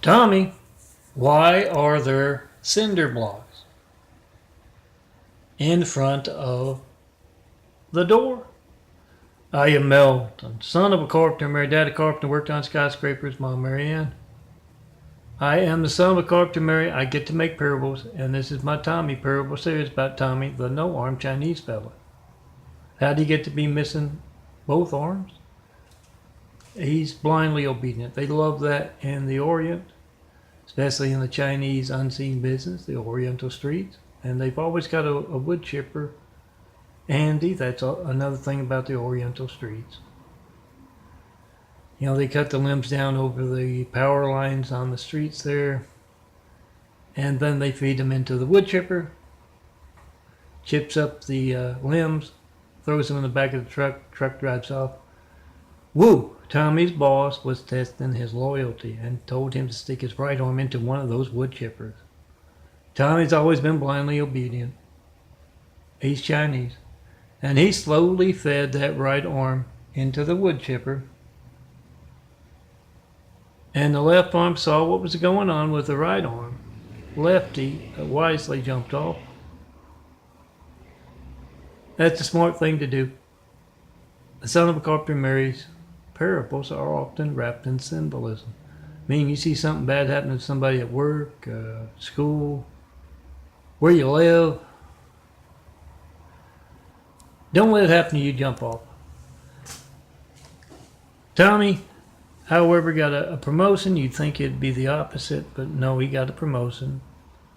Tommy, why are there cinder blocks in front of the door? I am Melton, son of a carpenter, married dad a carpenter, worked on skyscrapers, mom Mary Ann. I am the son of a carpenter, Mary. I get to make parables, and this is my Tommy parable series about Tommy, the no-arm Chinese fella. How did he get to be missing both arms? He's blindly obedient. They love that in the Orient, especially in the Chinese unseen business, the Oriental streets. And they've always got a wood chipper handy. That's another thing about the Oriental streets. You know, they cut the limbs down over the power lines on the streets there, and then they feed them into the wood chipper, chips up the limbs, throws them in the back of the truck drives off. Woo! Tommy's boss was testing his loyalty and told him to stick his right arm into one of those wood chippers. Tommy's always been blindly obedient. He's Chinese. And he slowly fed that right arm into the wood chipper. And the left arm saw what was going on with the right arm. Lefty wisely jumped off. That's a smart thing to do. The son of a carpenter marries. Parables are often wrapped in symbolism. Meaning you see something bad happen to somebody at work, school, where you live. Don't let it happen to you, jump off. Tommy, however, got a promotion. You'd think it'd be the opposite, but no, he got a promotion.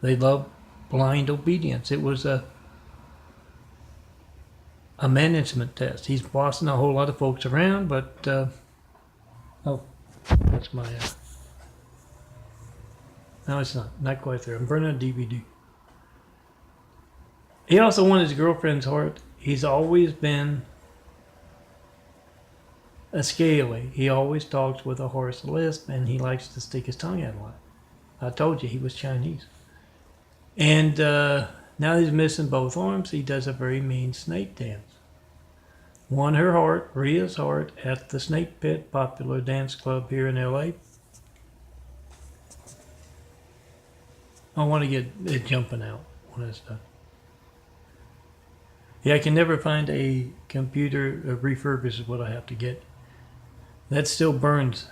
They love blind obedience. It was a management test. He's bossing a whole lot of folks around, but oh, that's my no, it's not quite there. I'm burning a DVD. He also won his girlfriend's heart. He's always been a scaly. He always talks with a hoarse lisp, and he likes to stick his tongue out a lot. I told you he was Chinese. And now he's missing both arms. He does a very mean snake dance. Won her heart, Rhea's heart, at the Snake Pit, popular dance club here in L.A. I want to get it jumping out when it's done. Yeah, I can never find a computer refurbish is what I have to get. That still burns,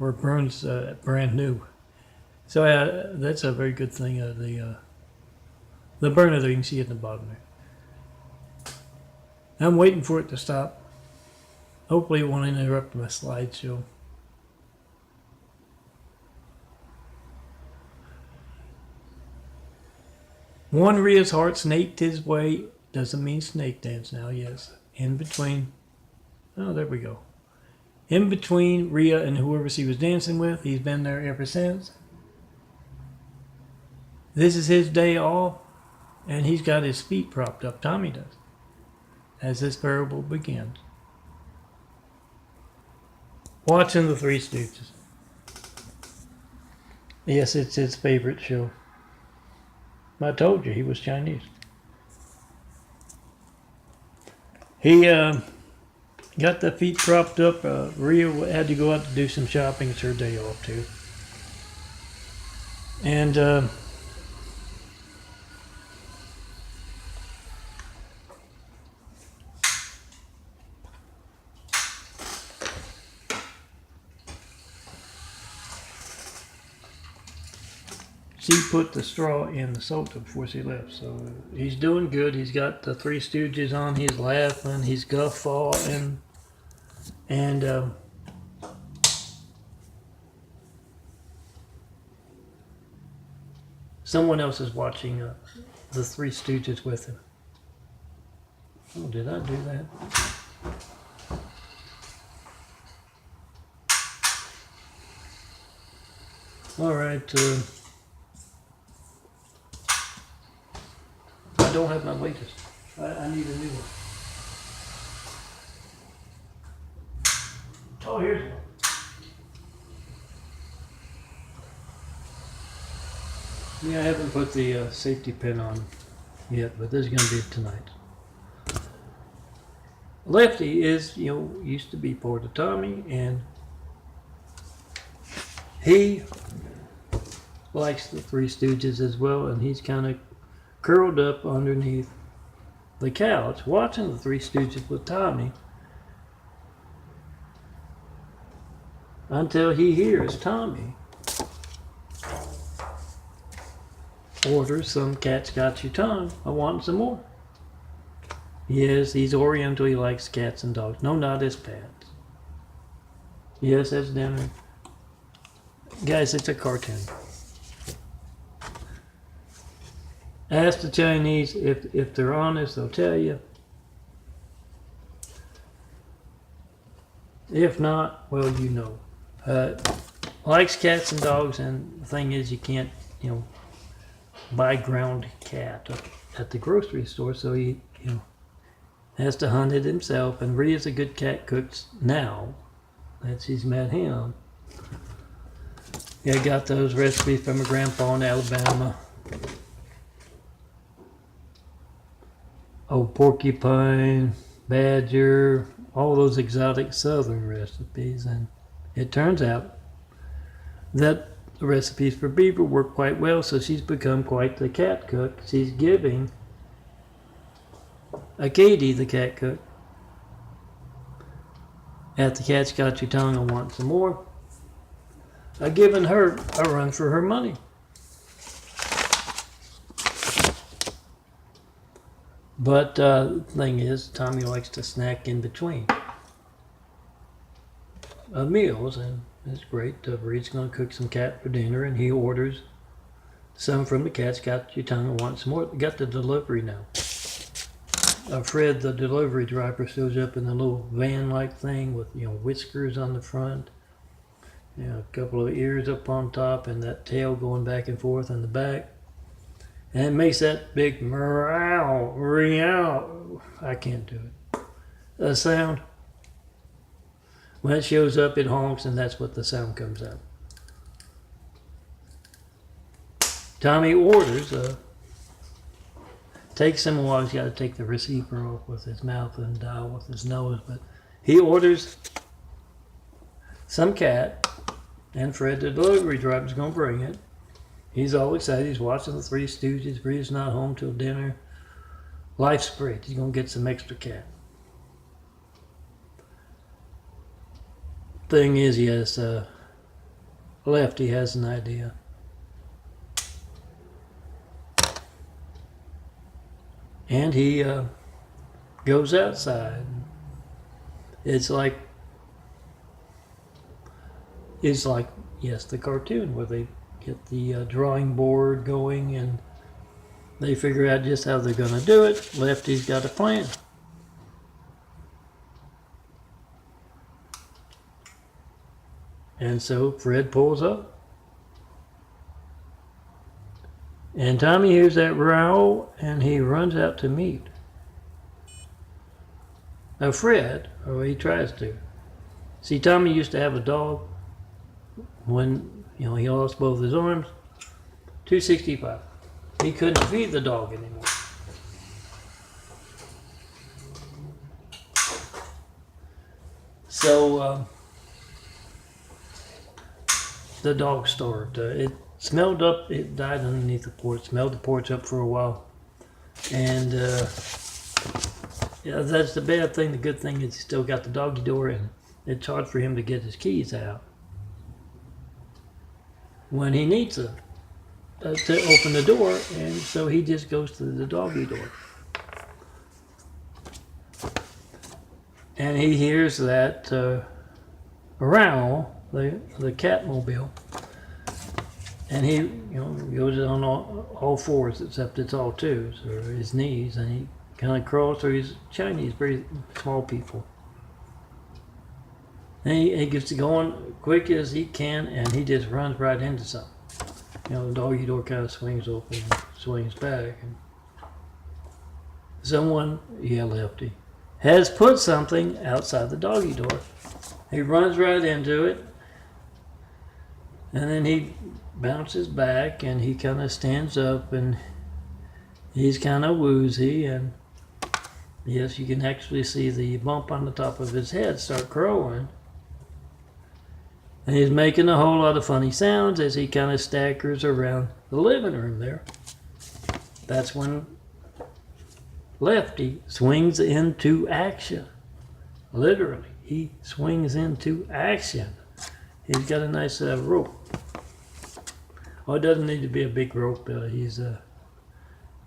or burns brand new. So that's a very good thing. The burner there, you can see it in the bottom there. I'm waiting for it to stop. Hopefully it won't interrupt my slideshow. One Rhea's heart snaked his way. Doesn't mean snake dance now, yes. In between. Oh, there we go. In between Rhea and whoever she was dancing with. He's been there ever since. This is his day off. And he's got his feet propped up. Tommy does. As this parable begins. Watching the Three Stooges. Yes, it's his favorite show. I told you he was Chinese. He got the feet propped up. Rhea had to go out to do some shopping. It's her day off too. And she put the straw in the soda before she left. So he's doing good. He's got the Three Stooges on. He's laughing. He's guffawing. And someone else is watching the Three Stooges with him. Oh, did I do that? All right. I don't have my latest. I need a new one. Oh, here's one. Yeah, I haven't put the safety pin on yet, but this is going to be tonight. Lefty is, used to be part of Tami, and he likes the Three Stooges as well, and he's kind of curled up underneath the couch watching the Three Stooges with Tami until he hears Tami order some cat's got your tongue. I want some more. Yes, he's Oriental. He likes cats and dogs. No, not his pets. Yes, that's dinner. Guys, it's a cartoon. Ask the Chinese if they're honest, they'll tell you. If not, well, you know. Likes cats and dogs, and the thing is, you can't, buy ground cat at the grocery store, so he, has to hunt it himself. And Rhea's a good cat cook now that she's met him. Yeah, I got those recipes from my grandpa in Alabama. Oh, porcupine, badger, all those exotic southern recipes. And it turns out that the recipes for beaver work quite well, so she's become quite the cat cook. She's giving Katie, the cat cook, at the Cat's Got Your Tongue and Want Some More, giving her a run for her money. But the thing is, Tami likes to snack in between meals, and it's great. Reed's going to cook some cat for dinner, and he orders some from the Cat's Got Your Tongue and Want Some More. Got the delivery now. Fred, the delivery driver, shows up in a little van-like thing with whiskers on the front, a couple of ears up on top, and that tail going back and forth in the back. And it makes that big meow, meow. I can't do it. Sound. When it shows up, it honks, and that's what the sound comes out. Tami orders. Takes him a while. He's got to take the receiver off with his mouth and dial with his nose. But he orders some cat, and Fred, the delivery driver, is going to bring it. He's all excited. He's watching the Three Stooges. Bree's not home till dinner. Life's great. He's going to get some extra cat. Thing is, yes, Lefty has an idea. And he goes outside. It's like, yes, the cartoon where they get the drawing board going and they figure out just how they're going to do it. Lefty's got a plan. And so Fred pulls up. And Tami hears that growl, and he runs out to meet. Now Fred, or he tries to. See, Tami used to have a dog when, he lost both his arms. 265. He couldn't feed the dog anymore. So, the dog starved. It smelled up, it died underneath the porch, smelled the porch up for a while. And that's the bad thing. The good thing is he still got the doggy door, and it's hard for him to get his keys out when he needs them to open the door, and so he just goes to the doggy door. And he hears that growl, the Catmobile. And he, goes on all fours, except it's all twos, or his knees, and he kind of crawls through his Chinese, very small people. And he gets going quick as he can, and he just runs right into something. The doggy door kind of swings open and swings back. And someone, Lefty, has put something outside the doggy door. He runs right into it, and then he bounces back, and he kind of stands up, and he's kind of woozy, and yes, you can actually see the bump on the top of his head start growing. And he's making a whole lot of funny sounds as he kind of staggers around the living room there. That's when Lefty swings into action. Literally, he swings into action. He's got a nice rope. Oh, it doesn't need to be a big rope. He's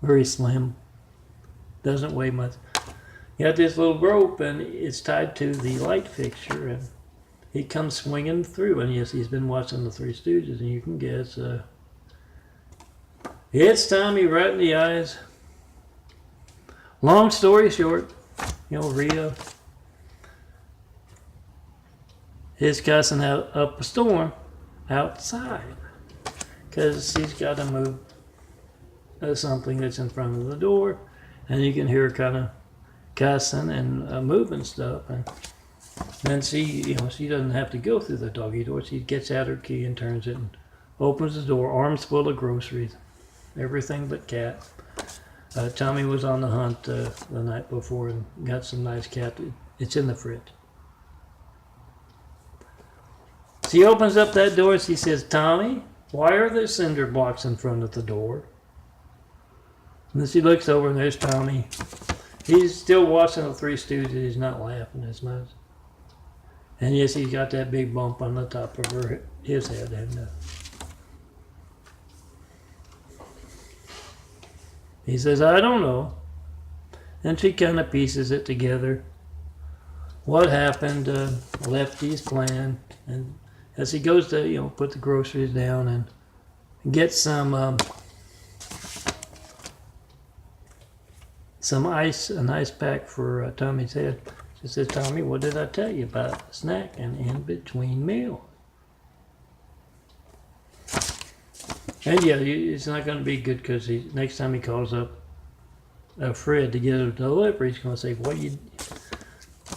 very slim. Doesn't weigh much. You got this little rope, and it's tied to the light fixture, and he comes swinging through. And yes, he's been watching the Three Stooges, and you can guess it's Tommy right in the eyes. Long story short, Rhea is cussing up a storm outside because he's got to move something that's in front of the door, and you can hear her kind of cussing and moving stuff. And then she doesn't have to go through the doggy door. She gets out her key and turns it and opens the door, arms full of groceries, everything but cat. Tommy was on the hunt the night before and got some nice cat. It's in the fridge. She opens up that door and she says, "Tommy, why are there cinder blocks in front of the door?" And then she looks over and there's Tommy. He's still watching the Three Stooges. He's not laughing as much. And yes, he's got that big bump on the top of his head. And he says, "I don't know." And she kind of pieces it together. What happened, Lefty's plan. And as he goes to, put the groceries down and get some ice, an ice pack for Tommy's head. She says, "Tommy, what did I tell you about a snack and in between meals?" And yeah, it's not going to be good because next time he calls up Fred to get a delivery, he's going to say,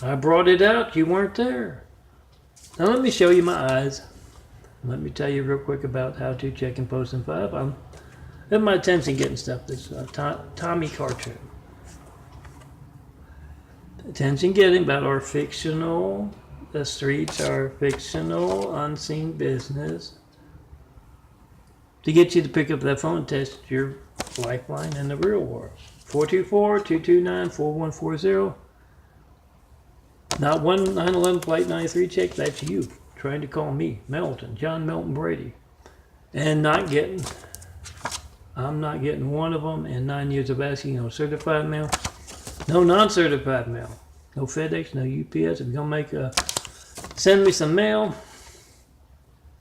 I brought it out, you weren't there. Now let me show you my eyes. Let me tell you real quick about how to check and post in 5. I'm at my attention getting stuff. This Tommy cartoon. Attention getting about our fictional, the streets, our fictional, unseen business. To get you to pick up that phone and test your lifeline in the real world. 424-229-4140. Not 1911 Flight 93 check, that's you trying to call me, Melton, John Melton Brady. And I'm not getting one of them in 9 years of asking. No certified mail, no non-certified mail, no FedEx, no UPS. If you're going to send me some mail,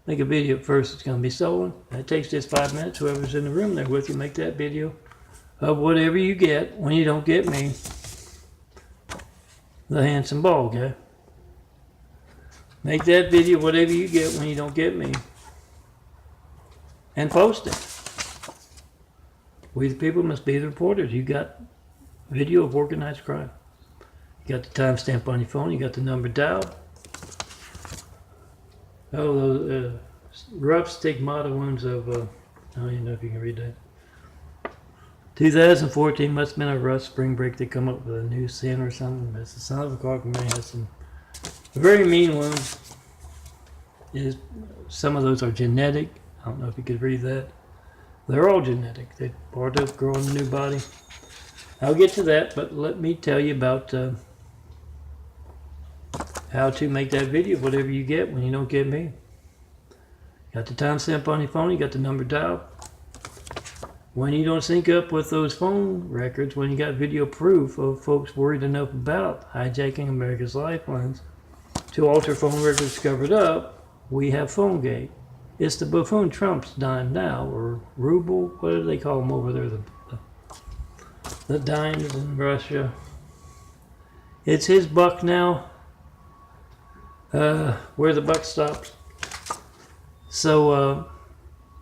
make a video first, it's going to be stolen. It takes just 5 minutes. Whoever's in the room there with you, make that video of whatever you get when you don't get me, the handsome bald guy. Make that video, whatever you get when you don't get me, and post it. We the people must be the reporters. You got video of organized crime. You got the timestamp on your phone. You got the number dialed. Oh, those rough stigmata wounds of, I don't even know if you can read that. 2014 must have been a rough spring break to come up with a new sin or something. But the son of a carpenter man has some very mean wounds. Some of those are genetic. I don't know if you could read that. They're all genetic. They're part of growing a new body. I'll get to that, but let me tell you about how to make that video, whatever you get when you don't get me. Got the timestamp on your phone, you got the number dialed. When you don't sync up with those phone records, when you got video proof of folks worried enough about hijacking America's lifelines to alter phone records covered up, we have PhoneGate. It's the buffoon Trump's dime now, or ruble, what do they call them over there, the dimes in Russia. It's his buck now, where the buck stops. So,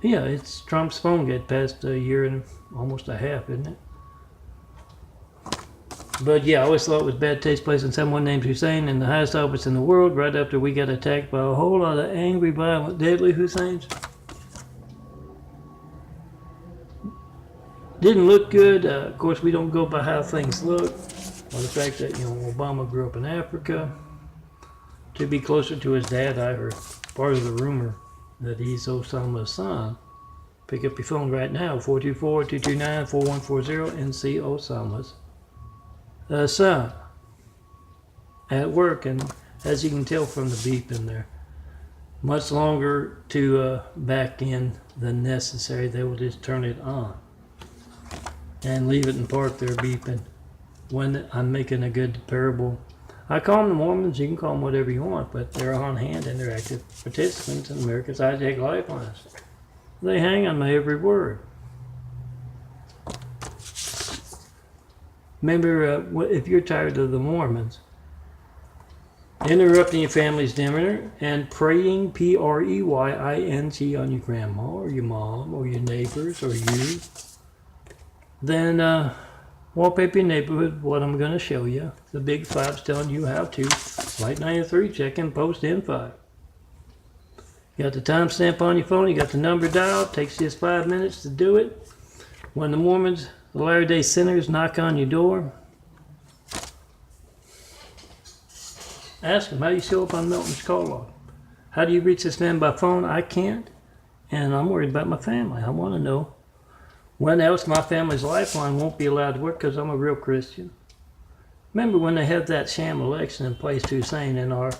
yeah, it's Trump's PhoneGate past a year and almost a half, isn't it? But yeah, I always thought it was bad taste placing someone named Hussein in the highest office in the world right after we got attacked by a whole lot of angry, violent, deadly Husseins. Didn't look good. Of course, we don't go by how things look. Or the fact that, Obama grew up in Africa. To be closer to his dad, I heard. part of the rumor that he's Osama's son. Pick up your phone right now, 424-229-4140, and see Osama's son at work. And as you can tell from the beep in there, much longer to back in than necessary. They will just turn it on and leave it in park there beeping when I'm making a good parable. I call them the Mormons, you can call them whatever you want, but they're on hand and they're active participants in America's hijack lifelines. They hang on my every word. Remember, if you're tired of the Mormons interrupting your family's dinner and praying, P-R-E-Y-I-N-G, on your grandma or your mom or your neighbors or you, then wallpaper your neighborhood, what I'm going to show you. The big five's telling you how to. Light 93, check in, post in 5. You got the timestamp on your phone, you got the number dialed, takes just 5 minutes to do it. When the Mormons, the Latter-day Sinners, knock on your door, ask them, how do you show up on Milton's call log? How do you reach this man by phone? I can't, and I'm worried about my family. I want to know when else my family's lifeline won't be allowed to work because I'm a real Christian. Remember when they had that sham election and placed Hussein in our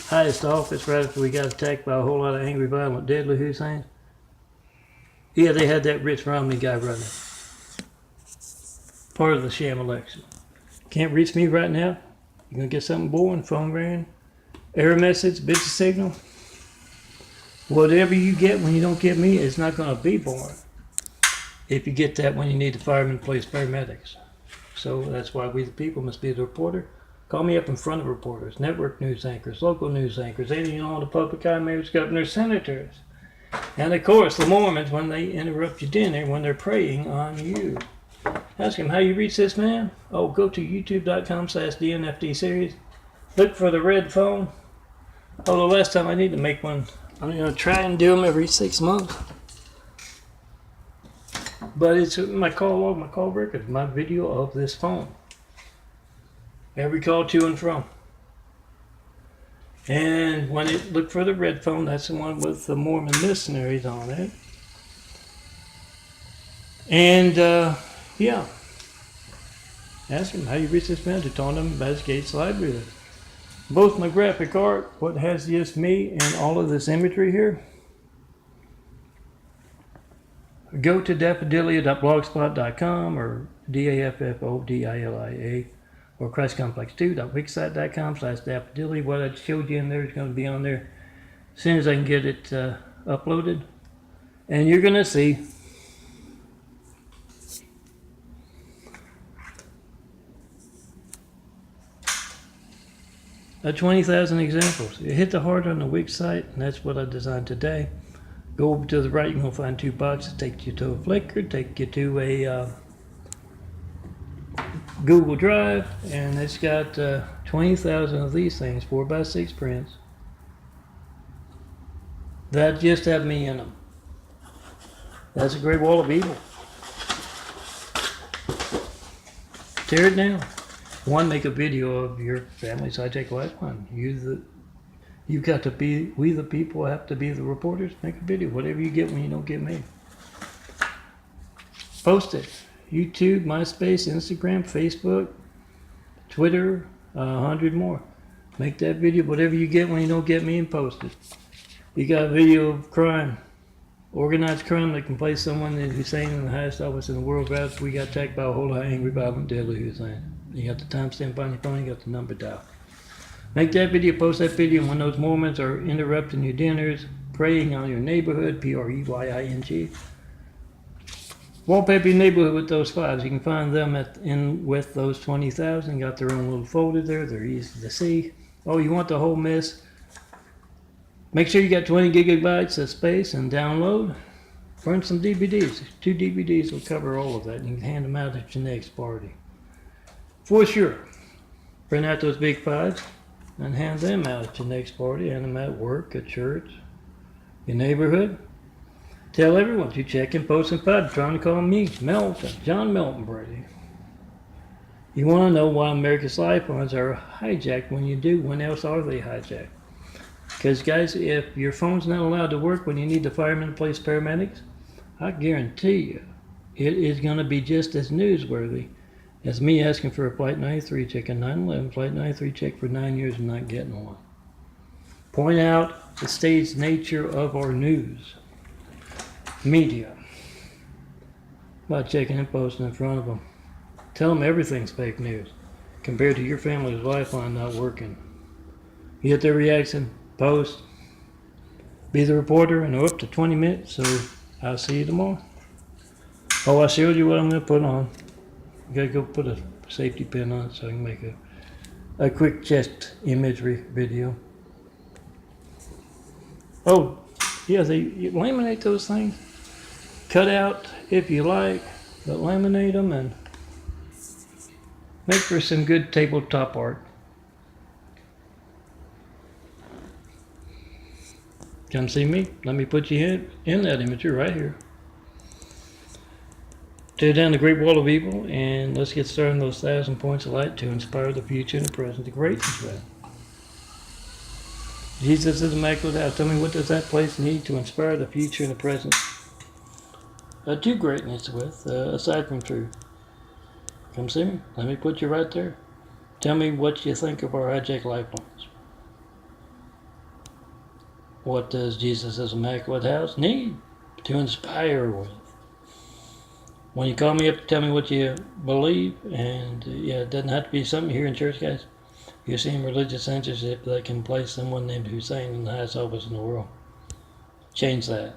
highest office right after we got attacked by a whole lot of angry, violent, deadly Husseins? Yeah, they had that Rich Romney guy running. Part of the sham election. Can't reach me right now? You gonna get something boring? Phone ringing? Error message? Busy signal? Whatever you get when you don't get me, it's not gonna be boring. If you get that when you need the firemen, police, paramedics. So that's why we the people must be the reporter. Call me up in front of reporters, network news anchors, local news anchors, anything on the public eye, mayors, governors, senators. And of course, the Mormons, when they interrupt your dinner, when they're preying on you. Ask them how you reach this man. Oh, go to youtube.com/DNFD series. Look for the red phone. Oh, the last time I need to make one, I'm going to try and do them every 6 months. But it's my call log, my call record, my video of this phone. Every call to and from. And when it look for the red phone, that's the one with the Mormon missionaries on it. And yeah, ask him how you reach this man to tell him about his Gates livelihood. Both my graphic art, what has just me, and all of this imagery here. Go to daffodilia.blogspot.com or DAFFODILIA or ChristComplex2.wixsite.com/daffodilia. What I showed you in there is going to be on there as soon as I can get it uploaded. And you're going to see a 20,000 examples. You hit the heart on the Wix site, and that's what I designed today. Go over to the right, you're going to find 2 boxes. Take you to a Flickr, take you to a Google Drive, and it's got 20,000 of these things, 4x6 prints, that just have me in them. That's a great wall of evil. Tear it down. One, make a video of your family's hijack lifeline. You've got to be, we the people have to be the reporters. Make a video, whatever you get when you don't get me. Post it. YouTube, MySpace, Instagram, Facebook, Twitter, 100 more. Make that video, whatever you get when you don't get me, and post it. You got a video of crime, organized crime that can place someone in Hussein in the highest office in the world. Perhaps we got attacked by a whole lot of angry, violent, deadly Hussein. You got the timestamp on your phone, you got the number dial. Make that video, post that video when those Mormons are interrupting your dinners, preying on your neighborhood, P-R-E-Y-I-N-G. Wallpaper your neighborhood with those 5s. You can find them with those 20,000. Got their own little folder there. They're easy to see. Oh, you want the whole mess? Make sure you got 20 gigabytes of space and download. Burn some DVDs. 2 DVDs will cover all of that. And you can hand them out at your next party. For sure. Print out those big 5s and hand them out at your next party. Hand them at work, at church, your neighborhood. Tell everyone you check and post and pod trying to call me Melton, John Melton Brady. You want to know why America's lifelines are hijacked when you do. When else are they hijacked? Because, guys, if your phone's not allowed to work when you need the firemen to place paramedics, I guarantee you it is going to be just as newsworthy as me asking for a Flight 93 check in 9/11, Flight 93 check for 9 years and not getting one. Point out the stage nature of our news media by checking and posting in front of them. Tell them everything's fake news compared to your family's lifeline not working. You get their reaction, post, be the reporter, and up to 20 minutes, so I'll see you tomorrow. Oh, I showed you what I'm going to put on. You gotta go put a safety pin on it so I can make a quick chest imagery video. Oh, yeah, you laminate those things. Cut out if you like, but laminate them and make for some good tabletop art. Come see me. Let me put you in that imagery right here. Tear down the great wall of evil, and let's get started on those 1,000 points of light to inspire the future and the present, the greatness with. Jesus is immaculate house. Tell me, what does that place need to inspire the future and the present? To greatness with, aside from truth. Come see me. Let me put you right there. Tell me what you think of our hijacked lifelines. What does Jesus' immaculate house need to inspire with? When you call me up to tell me what you believe, and yeah, it doesn't have to be something here in church, guys. You're seeing religious censorship that can place someone named Hussein in the highest office in the world. Change that.